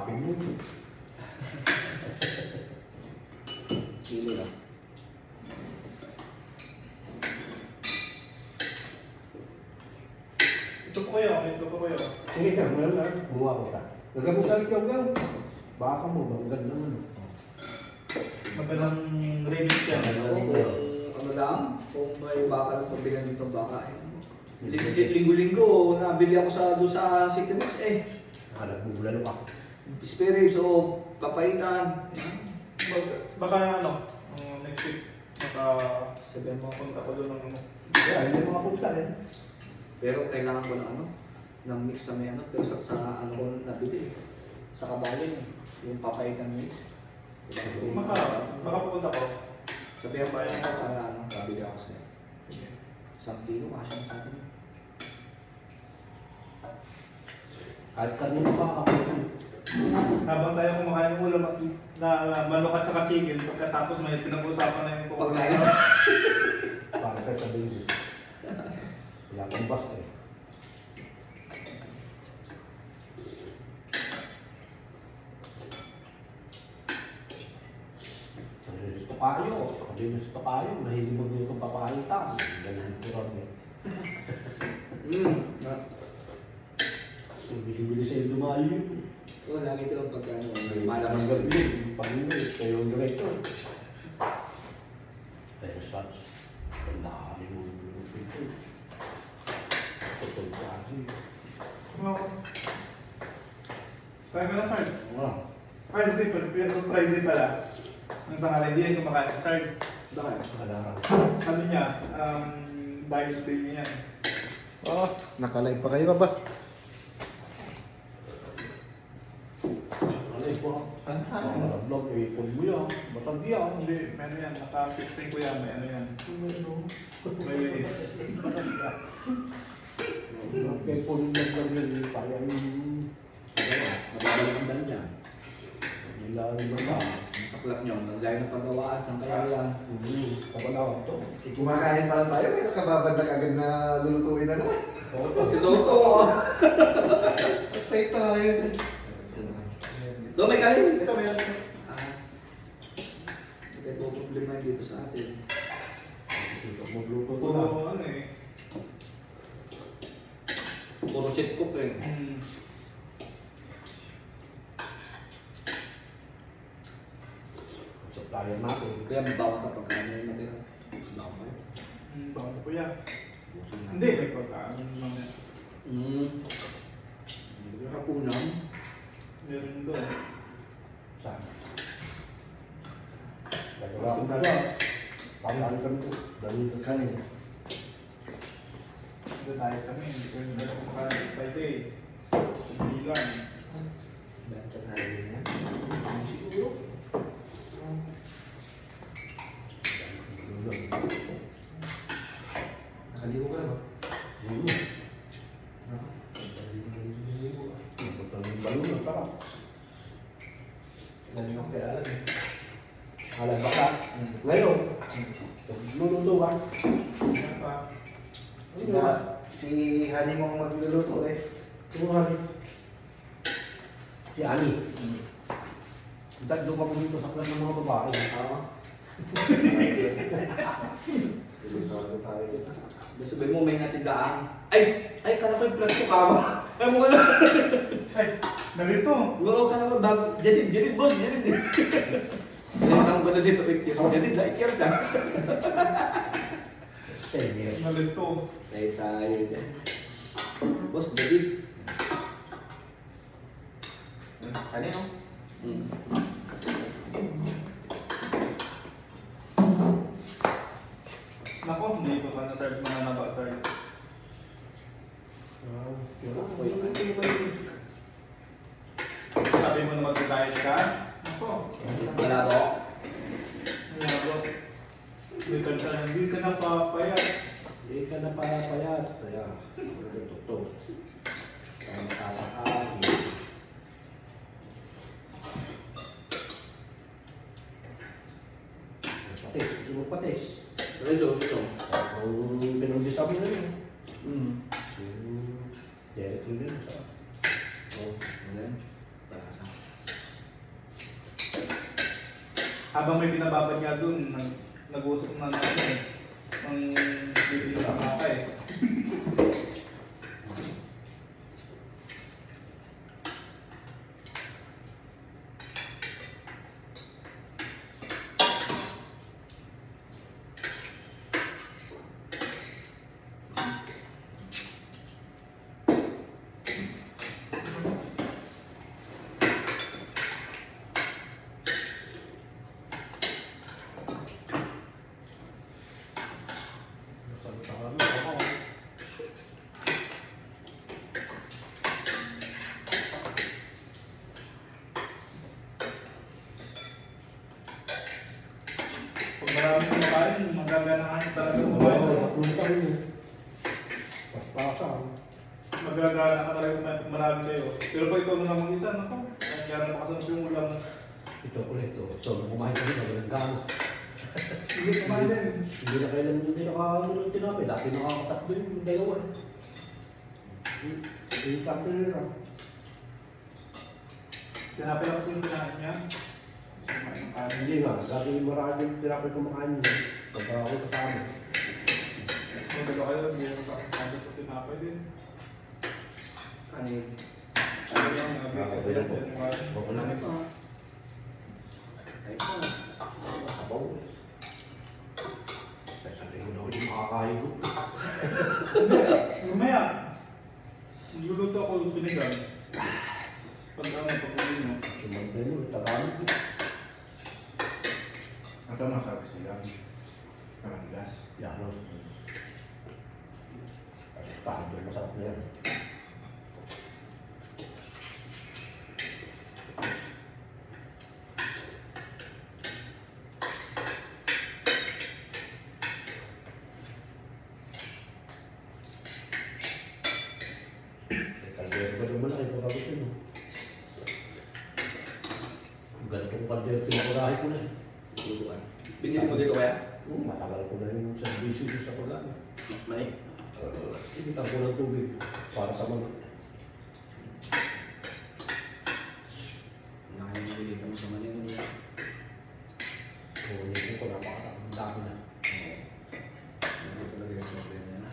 Kapin mo. Sili lang. Ito po kayo, ito po kayo. Sige ka, meron lang. Kumuha ko ka. Nagabot sa ikaw ka. Baka mo, maganda naman. Magandang remix yan. Ano lang, kung may baka lang pagbilan dito baka. Linggo-linggo, nabili ako doon sa City Mix eh. Nagbubulan ako. Spirit, so papaitan. Baka ano, next week, Sabihan mo ako. punta ko doon ng ano. Kaya, hindi mga punta eh. Pero kailangan ko ng ano, ng mix sa may ano, pero sa ano ko nabili. Sa kabayan, yung papaitan mix. Baka pupunta ko. Sabihan mo ako para ano, nabili ako sa'yo. Isang kilo, kasya na sa atin. Kahit kanina pa ako. Habang tayo kumakain ng ulam na manok at saka chicken, pagkatapos may pinag-usapan na yung Pagkain. Para sa sabihin. Wala kang bus eh. Ito kayo. Sabi mo sa kayo. Mahilig magluto pa kayo ta. Ganun ko rin eh. Bili-bili sa iyo dumayo yun. Oo, lagi ito lang pagka ano, Malakas malakas gabi yun. Pag-inis, kayo ang director. Pero such, ang dami mo ito. Tutol sa akin. Kaya ka na, Sard. Ah, Friday pala, Friday pala. Ang tanghali, hindi yan kumakain. Sard, Bakit? alarang. ano niya, Bible day niya yan. Nakalive pa kayo ba? Ano ito? Ang vlog eh, kung mo yan. Matag yan. Hindi, may ano yan, naka-fixing ko yan, may ano yan. May Kaya kung nag-vlog yan, kaya yung... Mababalik ang dala niya. Yung lalo mo ba? Ang saklap niyo, ang gaya ng pagawaan, saan kaya yan? Kabalaw ito. Kumakain pa lang tayo, may nakababad na kagad na lulutuin na naman. Si Toto! Stay tayo. Do, may kanin! Ito, meron. Hindi po problema dito sa atin. Magluto ko puro na. ano eh. Puro shit cook eh. Supplier natin. Kaya mabawa kapag ano yung natira. Bawa pa yun. Bakit po yan? Busin na. Hindi, may pagkaan naman. Hindi ka hapunan. Meron doon. Saan? Gagawa ko na lang. Pamahal kami ko. Dahil Kanin. Hindi tayo kami, hindi ko yung meron kumakain ng Friday. Hindi lang. Dahil sa tayo yan. siguro. Nakaligo ka na ba? Balon, sarap. Galing ako kay Alan eh. Alam ba ka? Ngayon, lulutuan. Ano pa? Si Hani mo ang magluluto eh. Tuhan. Si Ani. Tatlo ka po dito sa klan ng mga babae. Oo. Delikado tayo dito. Sabihin mo may natindaan. Ay! Ay, kala ko yung plan ko kama. Ay, mo ka na. Ay, narito. Oo, kala ko bago. Jadid, boss, jadid. Kailangan ko na dito, ikir. Jadid na, ikir sa. Narito. Tayo dyan. Boss, jadid. Kanino? Nako, hindi ko ka na Sard, mga naba Sard. Sabi mo na mag-diet ka? Nako. Wala ko. Nako. Hindi ka na papayat. Hindi ka na payat. Kaya, ito. Kaya makakaagi. Patis, gusto mo patis. Ito. Ang pinag-disabi na yun. Hmm. Derek yun yun. Oh, ayan. Para sa. habang may binababad nga dun, nag-usap na natin eh. Ang bibili ng kaka eh. Sabi sa kami, ako. Pag marami kumakain, magaganahan talaga kumain. Punta rin eh. Pasta. Magagana ka talaga kumain pag marami kayo. Pero pag ikaw na mag-isa, nako, kaya na makasunod yung ulam. Ito ulit to. So, nung kumain kami, magalang ganas. Hindi kumain din. Hindi na kailan hindi nakakaano ng tinapay. Dati nakakatatlo yung dalawa eh. Yung factory nila. Tinapay lang kasi yung kinain niya. Kumain ng kanin. Hindi nga, dati marami yung tinapay kumakain niya. Pagka ako kasama. Magdalo kayo, hindi na nakakasama sa tinapay din. Kanin. Ano lang, nabigay Wala po. yung kanin. Wala Ano pa? Ay pa. Sabaw. Kaya sabi ko daw hindi makakain ko. Mamaya, niluluto ako sinigang. Pag pag-uwi mo. Sumagday mo, Tagalog. Ito masabi sila. Karangas. Yan o. Kahit doon masarap na yan. Kaldero ba naman ay pura gusto mo? Ganitong kaldero pinakurahe ko na eh. Lutuan. Binili mo dito kaya? Matagal ko na yung servisyo dito sa pagkain. May. Ibitan ko ng tubig para sa mga. Nakakalimutan mo sa Manila. Ulitin ko napakatang dami na. Ano talaga yung problema na?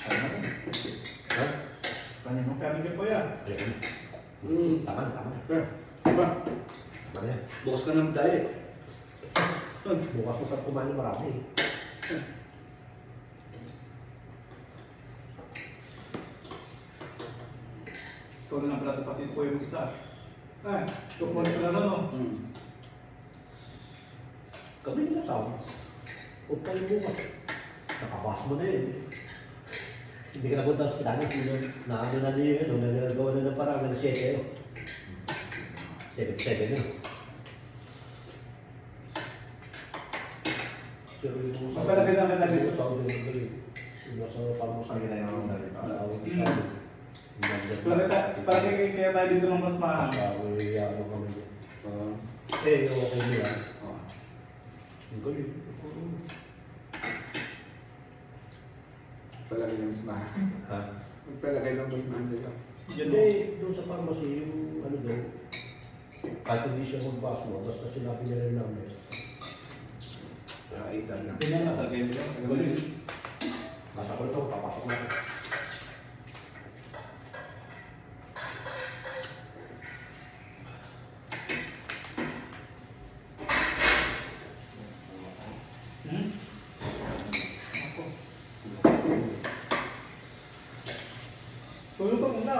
Ano? Ha? Kanino? Kanin ka po yan. Ayun. Tama na, tama na. Diba? Tama na. Bukas ka ng diet. Bukas ko sa kumain na marami. Ikaw na lang pala sa pasin ko yung isa. Ay, tukuhan pala na no. Kami nila sa amin. Huwag kayo bukas. Nakapas mo na yun. Hindi ka napunta sa ospital. Naano na niyo yun. Nagagawa na ng parang ng 7 yun. 7 yun. Pero yung Magpalagay lang ka dito. Sa akin yung galing. Yung nasa pangos. Pag kita yung mga dito. Kaya tayo dito ng mas mahal. Ano kami. Oo. Eh, okay nila. Oo. Yung galing. Palagay ng mas mahal. Ha? Palagay ng mas mahal dito. Hindi, doon sa pharmacy, yung ano daw, kahit hindi siya mag-password, basta sinabi niya rin namin. Itar lang. Ganyan na talaga yun. Galing. Nasa ko ito, papasok na. Hmm? Ako. Tulog ka muna.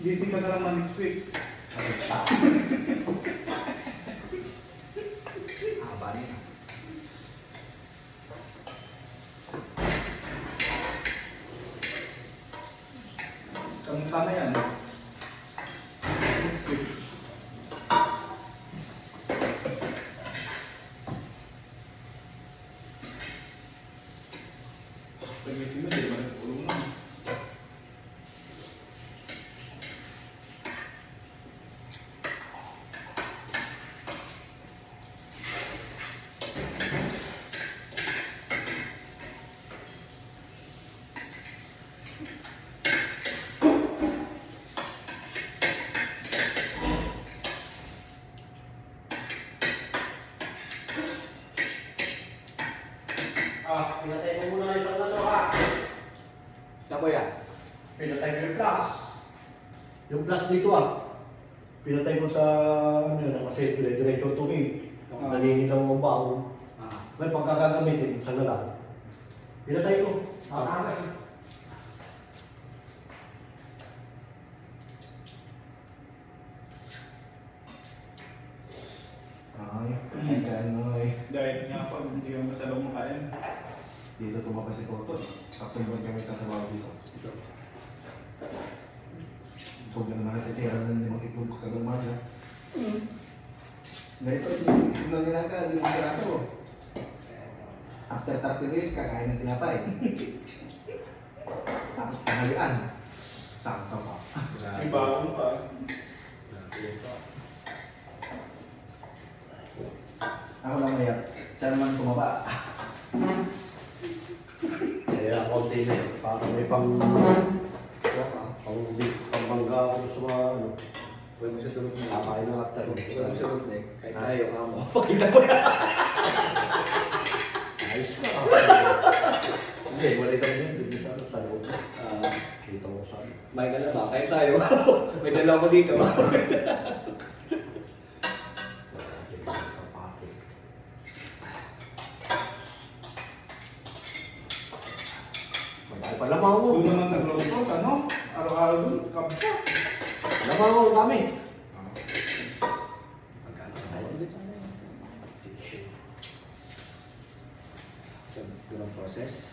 Busy ka na naman next week. Haba niya. Kamusta na yan? Next week. Pag-ibig mo, di ba? Tulog na. pinatay ko muna isang ano ha. Na po yan. Pinatay ko yung plus. Yung plus dito ah. Pinatay ko sa ano yun, kasi dire-diretso tubig. Naninilaw ang baon. May pagkakagamitin, sa lang. Pinatay ko. Makakas eh. Ay, kain mo eh. Dahil nga po, hindi ka masyadong makain. Dito tumapa si Toto. Kapag ba kami tatawa dito. Huwag na naman natitira na hindi makitulog ka ng maga. Ganito, itim lang nila ka, hindi mo siraso. After 30 minutes, kakain ng tinapay. Tapos panghalian. Sakto pa. May bagong pa. Ako lang mayat. Siya naman tumaba. Kaya konti na eh. Parang may pang bangga ako sa mga ano. Huwag mo sa sulok na. Kakain ng after. Huwag mo sa sulok na. Kahit tayo, kamo. Ayos ka. Hindi, wala ka rin yun. Sa ano, sa loob. Kita ko sa ano. May ka na ba? Kahit tayo. May dalaw ko dito. Magkaya pa lamang mo. Doon naman sa Grotto, ano? Araw-araw doon, kapsa. Lamang mo, dami. Magkano sa tayo ulit sana yun? So, yung process.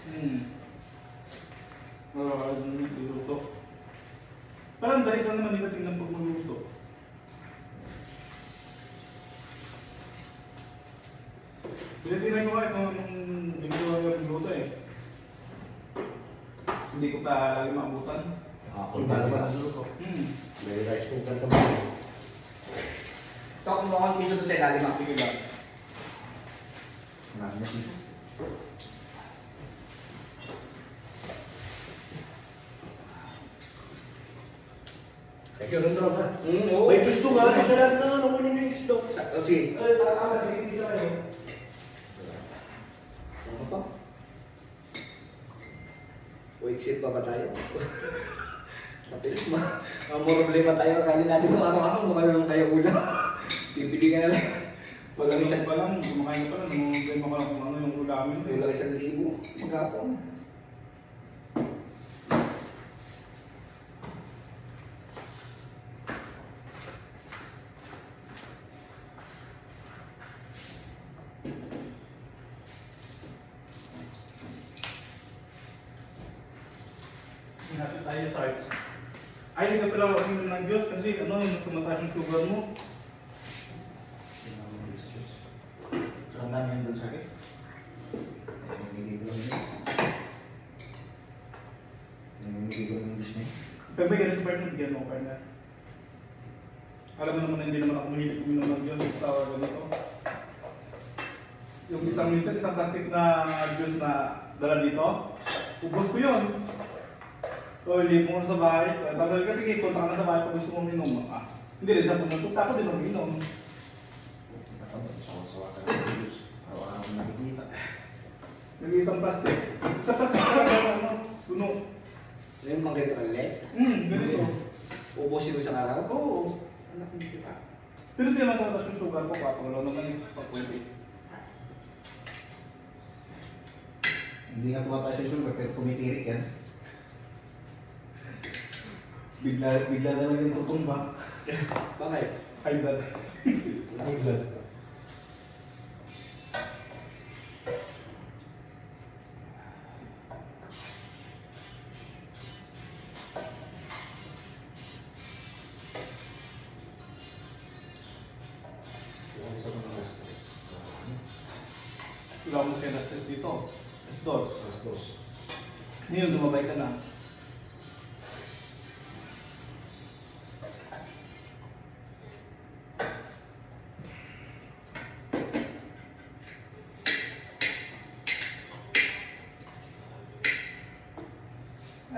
Araw-araw doon yung Grotto. Parang dahil ka naman negating ng pagluluto. Pinitinay ko nga ito nung linggo yung luto eh. Hindi ko pa lagi maabutan. Punta naman ang luto. May rice cooker ka ba? Ito, kung mukhang piso to sa ilalim ang Sige lang. Marami na dito. Thank you, Rondron ha. Oo. May gusto nga, sa lahat na ano mo yung gusto. Sakto, sige. Ay, tama, hindi sa kayo. Ano pa? Exit pa ba tayo? Sa pilis, problema tayo. Kali natin kung araw-araw, mukha naman tayo una. Pipili ka na lang. Walang isang pa lang, kumakain ka pa lang, namumugay mo ka lang kung ano yung ulamin mo. Walang 1,000. Magapong. Hinapit tayo sa hearts. Ay, hindi ka pala uminom ng Diyos kasi ano, tumataas yung sugar mo. So, ang dami yan doon sa akin. Namimigay ko lang yun. Namimigay ko lang yung Disney. Pero ba ganito partner, bigyan mo partner. Alam mo naman na hindi naman ako mahilig uminom ng Diyos, yung tawag ganito. Yung isang plastic na Diyos na dala dito, ubos ko yun. So, hindi mo sa bahay. Tapos kasi punta ka na sa bahay pag gusto mong minom. Hindi rin sa pumunta ako, di ba minom? Sawa-sawa ka lang sa Diyos. Araw-araw ko nakikita. Nag-iisang plastic. Sa plastic ka ano, puno. Yung mga ganito ulit. Ganito. Ubusin mo isang araw? Oo. Anak hindi kita. Pero di naman talaga yung sugar ko, kapag naman yung pag-20. Hindi nga tumataas yung sugar, pero tumitirik yan. Bigla na lang yung tutumba. Bakit? High blood. High blood. Yung isa pa ng stress. Wala mo siya na-stress dito. Dos. Mas dos. Ngayon, sumabay ka na.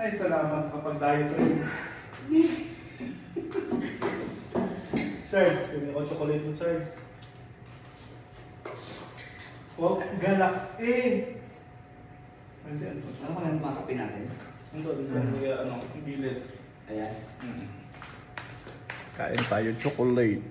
Ay, salamat kapag diet rin. Charles, hindi ako chocolate mo, Charles. Oh, Galax A. Hindi, ano. Ano ka lang mga kape natin? Ito, ano, gilid. Ayan. Kain tayo chocolate.